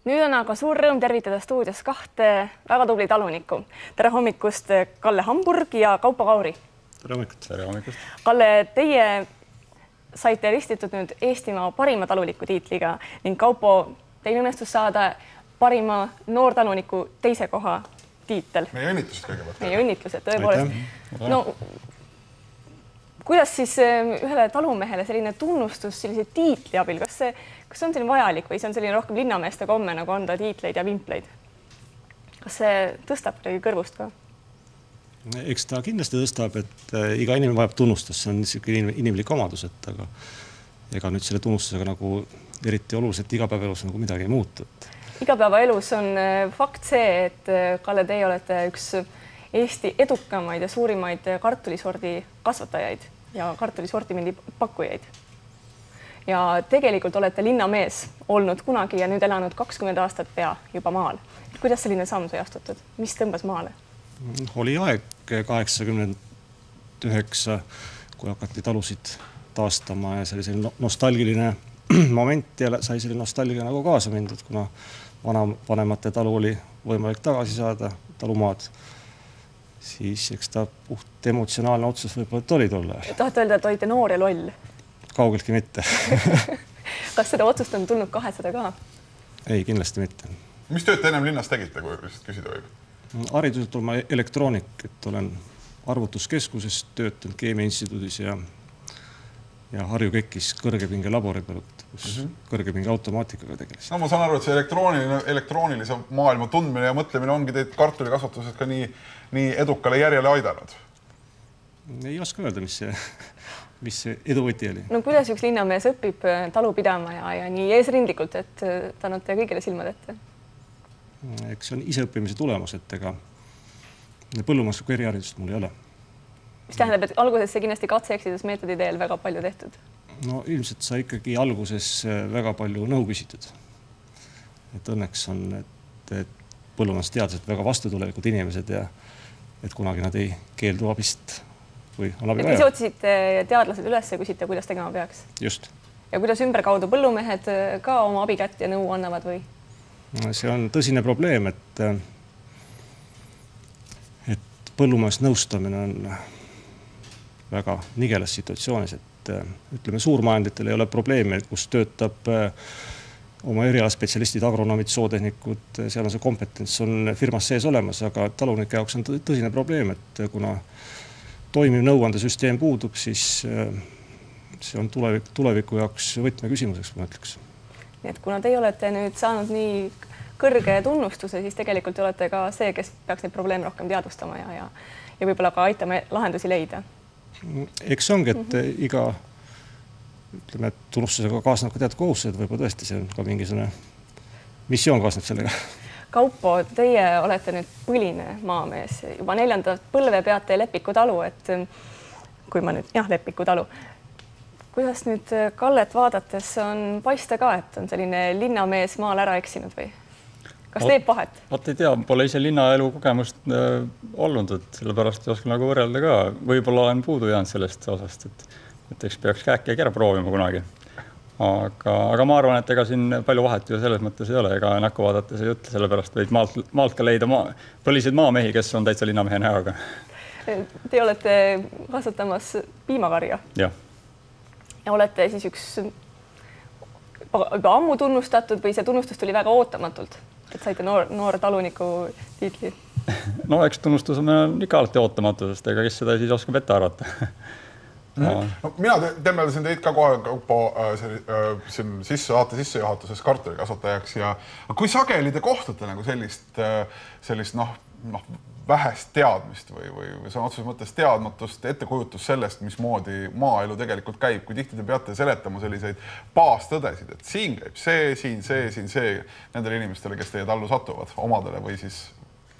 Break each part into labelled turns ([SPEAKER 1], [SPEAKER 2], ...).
[SPEAKER 1] Nüüd on aga suur rõõm tervitada stuudios kahte väga tubli talunikku. Tere hommikust, Kalle Hamburg ja Kaupo Kauri.
[SPEAKER 2] Tere hommikust.
[SPEAKER 3] Tere hommikust.
[SPEAKER 1] Kalle, teie saite ristitud nüüd Eestimaa parima taluliku tiitliga ning Kaupo, teil õnnestus saada parima noortaluniku teise koha tiitel.
[SPEAKER 3] Meie õnnitlused kõigepealt.
[SPEAKER 1] Meie õnnitlused, tõepoolest. No, kuidas siis ühele talumehele selline tunnustus sellise tiitli abil, kas on selline vajalik või see on selline rohkem linnameeste komme nagu anda tiitleid ja vimpleid? Kas see tõstab kõrvust ka?
[SPEAKER 2] Eks ta kindlasti tõstab, et iga inimene vajab tunnustust, see on niisugune inimlik omadus, et aga ega nüüd selle tunnustusega nagu eriti oluliselt igapäevaelus nagu midagi ei muutu.
[SPEAKER 1] Igapäevaelus on fakt see, et Kalle, teie olete üks Eesti edukamaid ja suurimaid kartulisordi kasvatajaid ja kartulisortimendi pakkujaid. Ja tegelikult olete linnamees olnud kunagi ja nüüd elanud 20 aastat pea juba maal. Kuidas selline samm sai astutud? Mis tõmbas maale?
[SPEAKER 2] Oli aeg 89, kui hakati talusid taastama ja selline nostalgiline moment ja sai selline nostalgia nagu kaasa mindud, kuna vanemate talu oli võimalik tagasi saada, talumaad. Siis eks ta puht emotsionaalne otsus võib-olla oli tolle.
[SPEAKER 1] Tahate öelda, et olite noor ja loll?
[SPEAKER 2] Kaugeltki mitte.
[SPEAKER 1] Kas seda otsust on tulnud kahetseda ka?
[SPEAKER 2] Ei, kindlasti mitte.
[SPEAKER 3] Mis tööd te ennem linnas tegite, kui küsida võib?
[SPEAKER 2] Hariduselt olen ma elektroonik, et olen arvutuskeskuses töötanud Keemia instituudis ja Harju Kekkis kõrgepinge labori peal, kus kõrgepinge automaatikaga tegeles.
[SPEAKER 3] No ma saan aru, et see elektroonilise maailma tundmine ja mõtlemine ongi teid kartulikasvatused ka nii edukale järjele aidanud.
[SPEAKER 2] Ei oska öelda, mis see eduvõti oli.
[SPEAKER 1] No kuidas üks linnamees õpib talu pidama ja nii eesrindlikult, et ta annate kõigile silmad ette?
[SPEAKER 2] Eks see on iseõppimise tulemus, et ega põllumajanduslikku eriharidust mul ei ole.
[SPEAKER 1] Mis tähendab, et alguses see kindlasti katse-eksides meetodi teel väga palju tehtud?
[SPEAKER 2] No ilmselt sai ikkagi alguses väga palju nõu küsitud. Et õnneks on, et põllumajandusteadlased väga vastutulelikud inimesed ja et kunagi nad ei keeldu abist või on abi vaja.
[SPEAKER 1] Ise otsisite teadlased üles ja küsite, kuidas tegema peaks?
[SPEAKER 2] Just.
[SPEAKER 1] Ja kuidas ümberkaudu põllumehed ka oma abikätt ja nõu annavad või?
[SPEAKER 2] See on tõsine probleem, et põllumajandus nõustamine on väga nigelas situatsioonis, et ütleme, suurmajanditel ei ole probleemi, kus töötab oma erialaspetsialistid, agronomid, sootehnikud, seal on see kompetents on firmas sees olemas, aga talunike jaoks on tõsine probleem, et kuna toimiv nõuandesüsteem puudub, siis see on tuleviku jaoks võtmeküsimuseks, ma ütleks.
[SPEAKER 1] Nii et kuna teie olete nüüd saanud nii kõrge tunnustuse, siis tegelikult olete ka see, kes peaks neid probleeme rohkem teadvustama ja võib-olla ka aitama lahendusi leida.
[SPEAKER 2] Eks ongi, et iga tunnustusega kaasneb ka teatud kohustused, võib-olla tõesti see on ka mingisugune missioon kaasneb sellega.
[SPEAKER 1] Kaupo, teie olete nüüd põline maamees. Juba 4. põlve peate Leppiku talu, et kui ma nüüd, Leppiku talu. Kuidas nüüd Kallet vaadates on paista ka, et on selline linnamees maal ära eksinud või? Kas teeb pahet?
[SPEAKER 4] Vaat ei tea, pole ise linnaelu kogemust olnud, et sellepärast ei oska nagu võrrelda ka. Võib-olla olen puudu jäänud sellest osast, et eks peaks käeki ära proovima kunagi. Aga ma arvan, et ega siin palju vahet ju selles mõttes ei ole, ega näkku vaadates ei ütle, sellepärast võid maalt ka leida põliseid maamehi, kes on täitsa linnamehe näoga.
[SPEAKER 1] Te olete kasvatamas piimakarja.
[SPEAKER 4] Jah.
[SPEAKER 1] Ja olete siis üks juba ammu tunnustatud või see tunnustus tuli väga ootamatult, et saite noor taluniku tiitli?
[SPEAKER 4] No eks tunnustus on ikka alati ootamatusest, ega kes seda siis oskab ette arvata.
[SPEAKER 3] No, mina temmeldasin teid ka kohe Kaupo sissejuhatuses kartulikasvatajaks ja kui sageli te kohtate nagu sellist vähest teadmist või see on otseses mõttes teadmatust, ettekujutus sellest, mismoodi maaelu tegelikult käib, kui tihti te peate seletama selliseid baastõdesid, et siin käib see, siin see nendele inimestele, kes teie tallu satuvad, omadele või siis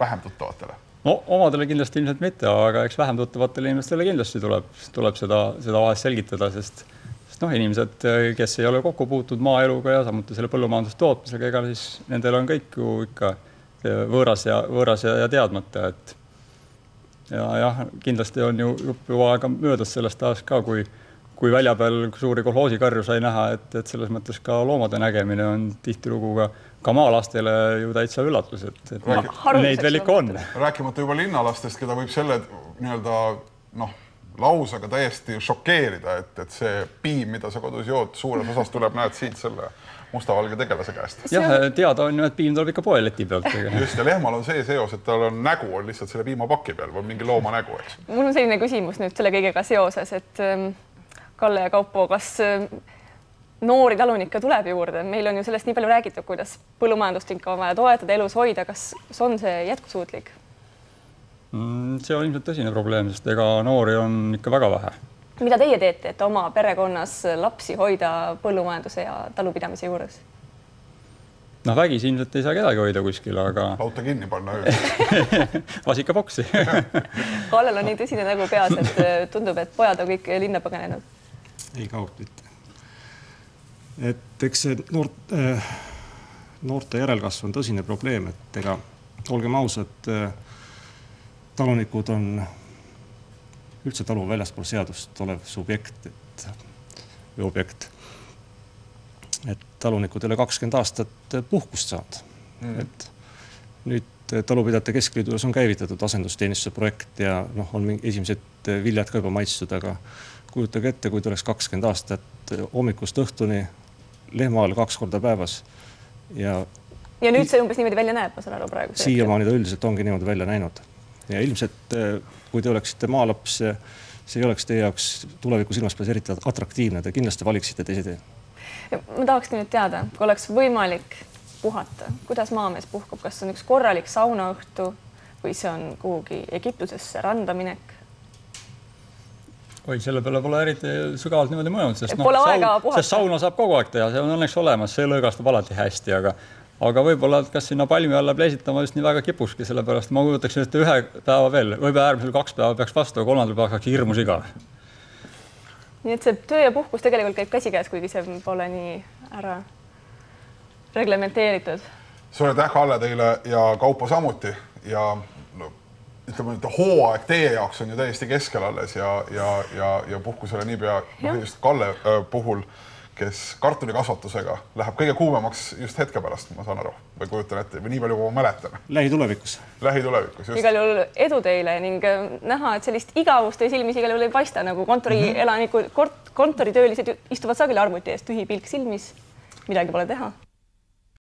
[SPEAKER 3] vähem tuttavatele?
[SPEAKER 4] No omadele kindlasti ilmselt mitte, aga eks vähem tuttavatele inimestele kindlasti tuleb seda vahest selgitada, sest inimesed, kes ei ole kokku puutud maaeluga ja samuti selle põllumajandustootmisega, ega siis nendel on kõik ju ikka võõras ja teadmata, et ja kindlasti on ju juba aega möödas sellest ajast ka, kui kui välja peal suuri kolhoosikarju sai näha, et selles mõttes ka loomade nägemine on tihtilugu ka maalastele ju täitsa üllatus, et neid veel ikka on.
[SPEAKER 3] Rääkimata juba linnalastest, keda võib selle lausega täiesti šokeerida, et see piim, mida sa kodus jood, suures osas tuleb, näed siit selle mustavalge tegelase käest.
[SPEAKER 4] Jah, teada on ju, et piim tuleb ikka poeleti pealt.
[SPEAKER 3] Just, ja lehmal on see seos, et tal on nägu on lihtsalt selle piimapaki peal või mingi looma nägu, eks.
[SPEAKER 1] Mul on selline küsimus nüüd selle kõigega seoses, et Kalle ja Kaupo, kas noori talunikke tuleb juurde? Meil on ju sellest nii palju räägitud, kuidas põllumajandust ikka on vaja toetada, elus hoida. Kas on see jätkusuutlik?
[SPEAKER 4] See on ilmselt tõsine probleem, sest ega noori on ikka väga vähe.
[SPEAKER 1] Mida teie teete, et oma perekonnas lapsi hoida põllumajanduse ja talupidamise juures?
[SPEAKER 4] Vägisi ilmselt ei saa kedagi hoida kuskil, aga...
[SPEAKER 3] Lauta kinni panna.
[SPEAKER 4] Vasikaboksi.
[SPEAKER 2] Kallel
[SPEAKER 1] on nii tõsine nägu peas, et tundub, et pojad on kõik linna põgenenud.
[SPEAKER 2] Ei kaut mitte. Et eks see noorte järelkasv on tõsine probleem, et ega olgem ausad, talunikud on üldse talu väljaspool seadust olev subjekt või objekt. Et talunikud ei ole 20 aastat puhkust saanud. Et nüüd talupidajate keskliidus on käivitatud asendusteenistuse projekt ja on esimesed viljad ka juba maitstud, aga kujutage ette, kui tuleks 20 aastat hommikust õhtuni lehmaal 2 korda päevas. Ja
[SPEAKER 1] nüüd see umbes niimoodi välja näeb, ma saan aru praegu.
[SPEAKER 2] Siiamaani ta üldiselt ongi niimoodi välja näinud. Ja ilmselt, kui te oleksite maalaps, see ei oleks teie jaoks tulevikus ilmaspääs eriti atraktiivne. Te kindlasti valiksite teise tee.
[SPEAKER 1] Ma tahakski nüüd teada, kui oleks võimalik puhata, kuidas maamees puhkub, kas on üks korralik saunaõhtu või see on kuhugi Egiptusesse randaminek?
[SPEAKER 4] Selle peale pole eriti sügavalt niimoodi mõelnud, sest sauna saab kogu aeg teha, see on õnneks olemas, see lõõgastab alati hästi, aga võib-olla, et kas sinna palmi alla pleisitama just nii väga kipuski, sellepärast ma kujutaks, et ühe päeva veel, võib-olla äärmisel 2 päeva peaks vastu, ja 3. päeva saaks hirmus igav.
[SPEAKER 1] Nii et see töö ja puhkus tegelikult käib käsikäes, kuigi see pole nii ära reglementeeritud.
[SPEAKER 3] Suur aitäh, Kalle, teile ja Kaupo samuti. Ja ütleme, et hooaeg teie jaoks on ju täiesti keskel alles ja puhkusele niipea just Kalle puhul, kes kartulikasvatusega läheb kõige kuumemaks just hetke pärast, ma saan aru, või kujutan ette, või nii palju, kui ma mäletan.
[SPEAKER 2] Lähitulevikus.
[SPEAKER 3] Lähitulevikus, just.
[SPEAKER 1] Igal juhul edu teile ning näha, et sellist igavust teie silmis igal juhul ei paista, nagu kontoritöölised istuvad sageli arvuti eest, tühi pilk silmis, midagi pole teha.